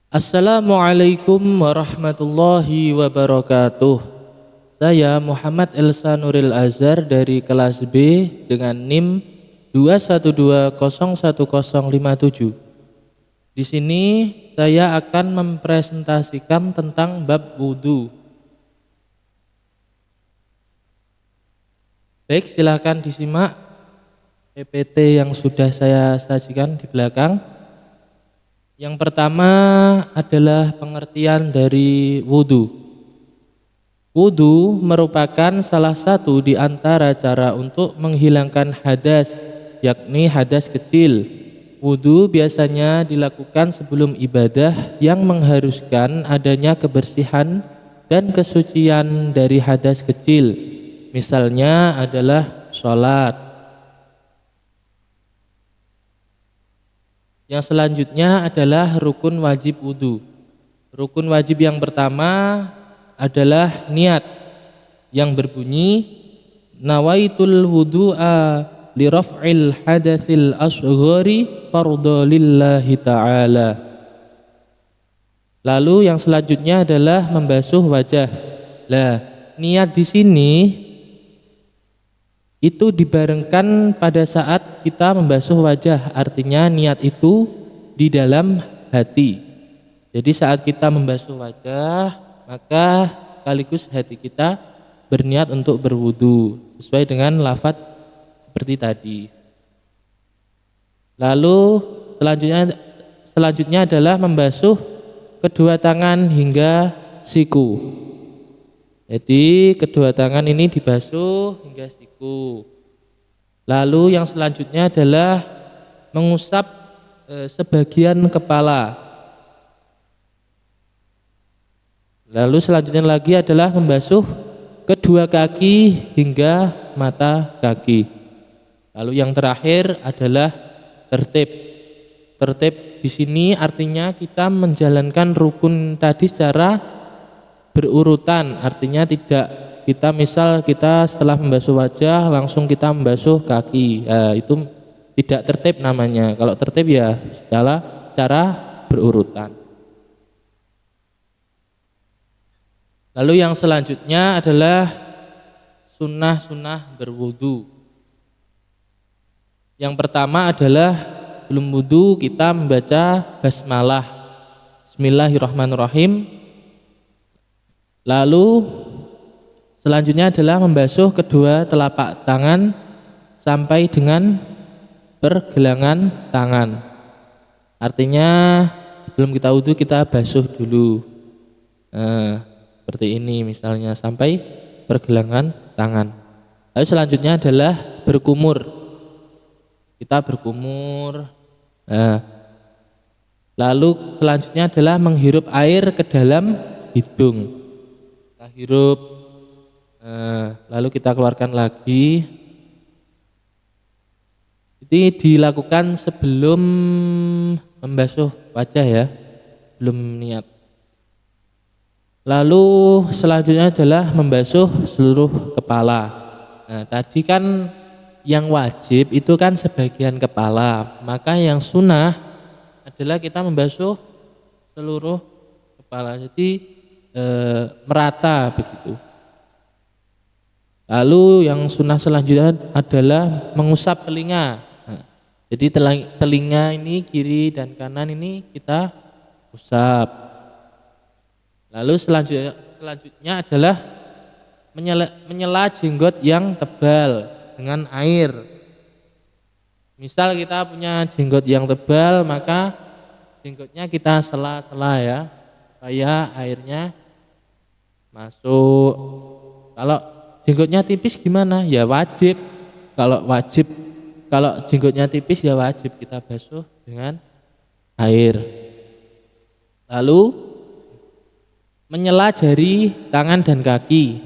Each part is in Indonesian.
Assalamualaikum warahmatullahi wabarakatuh. Saya Muhammad Elsa Nuril Azhar dari kelas B dengan NIM 212011057. Di sini saya akan mempresentasikan tentang bab wudu. Baik, silakan disimak PPT yang sudah saya sajikan di belakang. Yang pertama adalah pengertian dari wudu. Wudu merupakan salah satu di antara cara untuk menghilangkan hadas, yakni hadas kecil. Wudu biasanya dilakukan sebelum ibadah yang mengharuskan adanya kebersihan dan kesucian dari hadas kecil. Misalnya adalah sholat. Yang selanjutnya adalah rukun wajib wudu. Rukun wajib yang pertama adalah niat yang berbunyi nawaitul wudu'a li raf'il hadatsil asghari fardhu lillahi ta'ala. Lalu yang selanjutnya adalah membasuh wajah. Lah, niat di sini itu dibarengkan pada saat kita membasuh wajah, artinya niat itu di dalam hati. Jadi saat kita membasuh wajah, maka sekaligus hati kita berniat untuk berwudu sesuai dengan lafadz seperti tadi. Lalu selanjutnya adalah membasuh kedua tangan hingga siku. Jadi kedua tangan ini dibasuh hingga siku. Lalu yang selanjutnya adalah mengusap sebagian kepala. Lalu selanjutnya lagi adalah membasuh kedua kaki hingga mata kaki. Lalu yang terakhir adalah tertib. Tertib di sini artinya kita menjalankan rukun tadi secara berurutan, artinya tidak kita misal kita setelah membasuh wajah langsung kita membasuh kaki, itu tidak tertib namanya. Kalau tertib ya setelah cara berurutan. Lalu yang selanjutnya adalah sunnah-sunnah berwudu. Yang pertama adalah sebelum wudu kita membaca basmalah, Bismillahirrahmanirrahim. Lalu selanjutnya adalah membasuh kedua telapak tangan sampai dengan pergelangan tangan. Artinya sebelum kita wudu kita basuh dulu. Seperti ini misalnya sampai pergelangan tangan. Lalu selanjutnya adalah berkumur. Kita berkumur. Lalu selanjutnya adalah menghirup air ke dalam hidung. Kita hirup, lalu kita keluarkan lagi. Ini dilakukan sebelum membasuh wajah ya, belum niat. Lalu selanjutnya adalah membasuh seluruh kepala. Nah, tadi kan yang wajib itu kan sebagian kepala, maka yang sunnah adalah kita membasuh seluruh kepala. Jadi merata begitu. Lalu yang sunnah selanjutnya adalah mengusap telinga. Nah, jadi telinga ini kiri dan kanan ini kita usap. Lalu selanjutnya adalah menyela jenggot yang tebal dengan air. Misal kita punya jenggot yang tebal, maka jenggotnya kita sela-sela ya, supaya airnya masuk. Kalau jenggotnya tipis gimana? Ya wajib. Kalau jenggotnya tipis ya wajib kita basuh dengan air. Lalu menyela jari tangan dan kaki.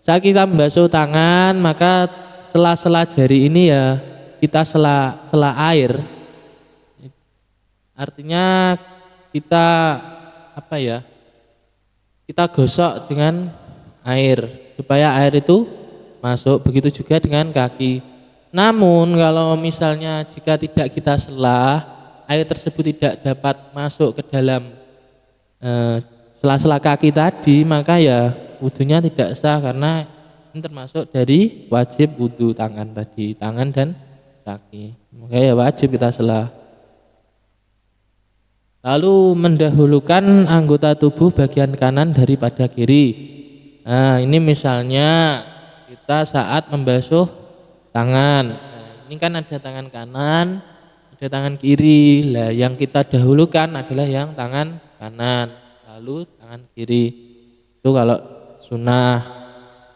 Saat kita membasuh tangan, maka sela-sela jari ini ya kita sela air. Artinya kita kita gosok dengan air supaya air itu masuk. Begitu juga dengan kaki. Namun kalau misalnya jika tidak kita sela, air tersebut tidak dapat masuk ke dalam sela-sela kaki tadi, maka ya wudunya tidak sah karena ini termasuk dari wajib wudu tangan tadi, tangan dan kaki. Maka ya wajib kita sela. Lalu mendahulukan anggota tubuh bagian kanan daripada kiri. Nah, ini misalnya kita saat membasuh tangan. Nah, ini kan ada tangan kanan, ada tangan kiri. Lah, yang kita dahulukan adalah yang tangan kanan, lalu tangan kiri. Itu kalau sunnah.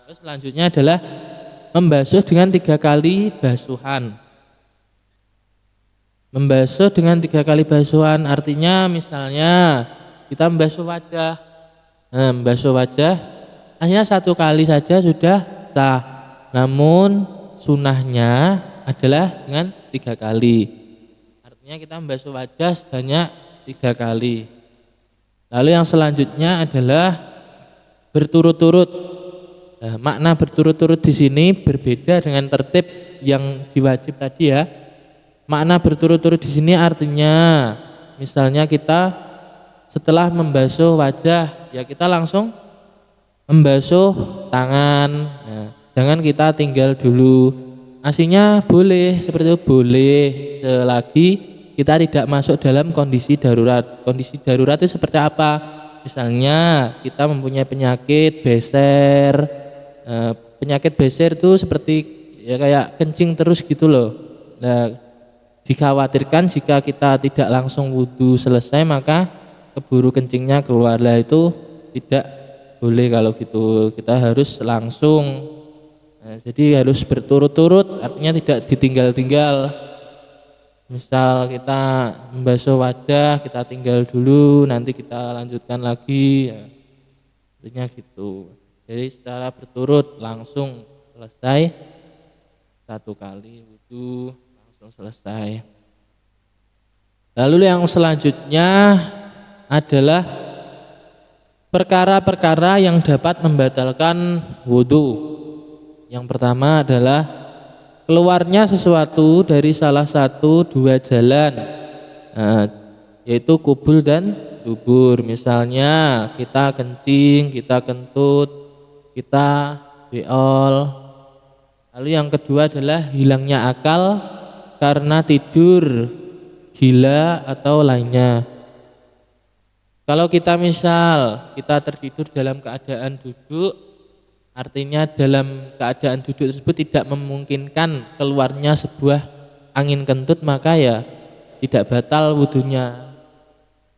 Terus selanjutnya adalah membasuh dengan 3 kali basuhan. Membasuh dengan 3 kali basuhan artinya misalnya kita membasuh wajah. Nah, membasuh wajah hanya 1 kali saja sudah sah. Namun sunnahnya adalah dengan 3 kali. Artinya kita membasuh wajah sebanyak 3 kali. Lalu yang selanjutnya adalah berturut-turut. Nah, makna berturut-turut di sini berbeda dengan tertib yang diwajib tadi ya. Makna berturut-turut di sini artinya misalnya kita setelah membasuh wajah ya kita langsung membasuh tangan. Nah, jangan kita tinggal dulu. Aslinya boleh seperti itu, boleh selagi kita tidak masuk dalam kondisi darurat. Kondisi darurat itu seperti apa? Misalnya kita mempunyai penyakit beser. Penyakit beser itu seperti ya kayak kencing terus gitu loh. Nah, dikhawatirkan jika kita tidak langsung wudu selesai maka keburu kencingnya keluar. Lah itu tidak boleh kalau gitu. Kita harus langsung. Nah, jadi harus berturut-turut, artinya tidak ditinggal-tinggal. Misal kita membasuh wajah, kita tinggal dulu, nanti kita lanjutkan lagi. Ya, artinya gitu. Jadi secara berturut langsung selesai 1 kali wudu. Selesai. Lalu yang selanjutnya adalah perkara-perkara yang dapat membatalkan wudu. Yang pertama adalah keluarnya sesuatu dari salah satu 2 jalan, yaitu kubul dan dubur. Misalnya kita kencing, kita kentut, kita beol. Lalu yang kedua adalah hilangnya akal karena tidur, gila atau lainnya. Kalau kita misal kita tertidur dalam keadaan duduk, artinya dalam keadaan duduk tersebut tidak memungkinkan keluarnya sebuah angin kentut, maka ya tidak batal wudunya.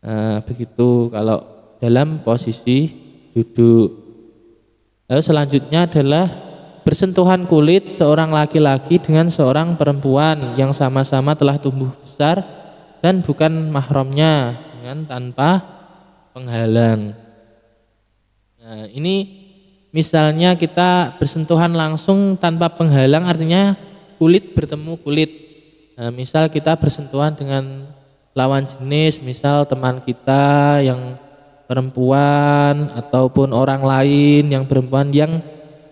Nah, begitu kalau dalam posisi duduk. Lalu selanjutnya adalah bersentuhan kulit seorang laki-laki dengan seorang perempuan yang sama-sama telah tumbuh besar dan bukan mahramnya dengan tanpa penghalang. Nah, ini misalnya kita bersentuhan langsung tanpa penghalang artinya kulit bertemu kulit. Nah, misal kita bersentuhan dengan lawan jenis, misal teman kita yang perempuan ataupun orang lain yang perempuan yang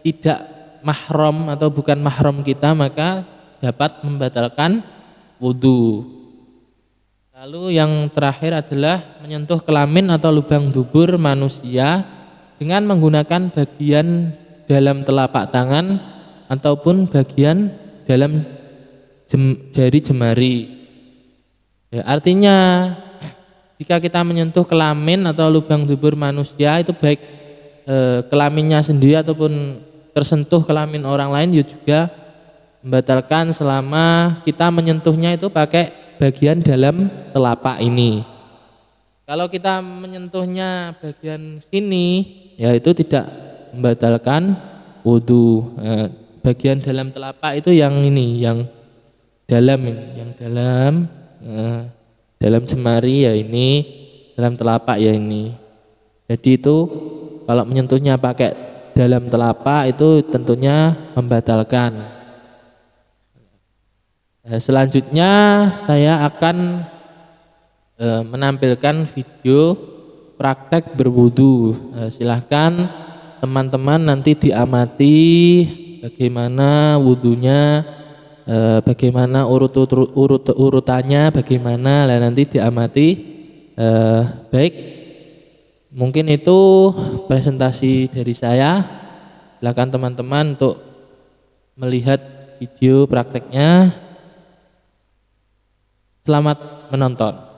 tidak mahram atau bukan mahram kita, maka dapat membatalkan wudu. Lalu yang terakhir adalah menyentuh kelamin atau lubang dubur manusia dengan menggunakan bagian dalam telapak tangan ataupun bagian dalam jari jemari. Ya, artinya jika kita menyentuh kelamin atau lubang dubur manusia itu baik kelaminnya sendiri ataupun tersentuh kelamin orang lain juga membatalkan selama kita menyentuhnya itu pakai bagian dalam telapak ini. Kalau kita menyentuhnya bagian sini ya itu tidak membatalkan wudu. Bagian dalam telapak itu yang ini, yang dalam ini, yang dalam jemari ya ini, dalam telapak ya ini. Jadi itu kalau menyentuhnya pakai dalam telapak itu tentunya membatalkan. Selanjutnya saya akan menampilkan video praktek berwudu. Silahkan teman-teman nanti diamati bagaimana wudunya, bagaimana urutannya, bagaimana lah nanti diamati. Baik, Mungkin itu presentasi dari saya. Silakan teman-teman untuk melihat video prakteknya. Selamat menonton.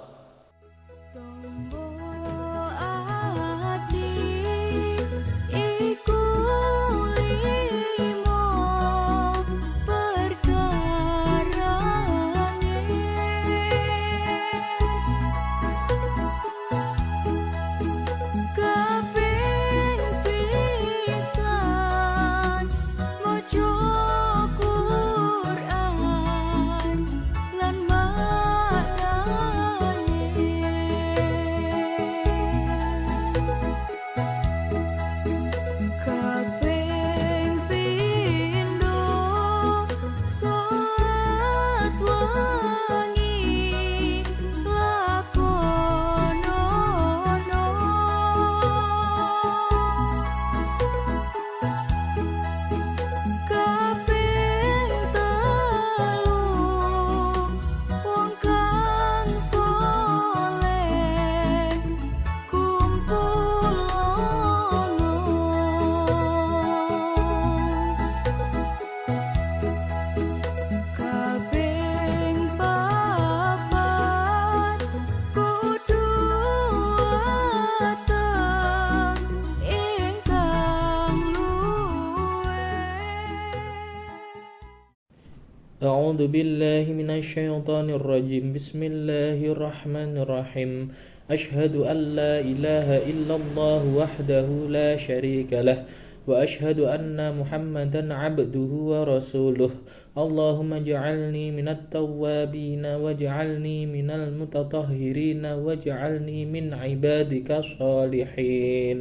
أعوذ بالله من الشيطان الرجيم بسم الله الرحمن الرحيم أشهد أن لا إله إلا الله وحده لا شريك له وأشهد أن محمدا عبده ورسوله اللهم اجعلني من التوابين واجعلني من المتطهرين واجعلني من عبادك الصالحين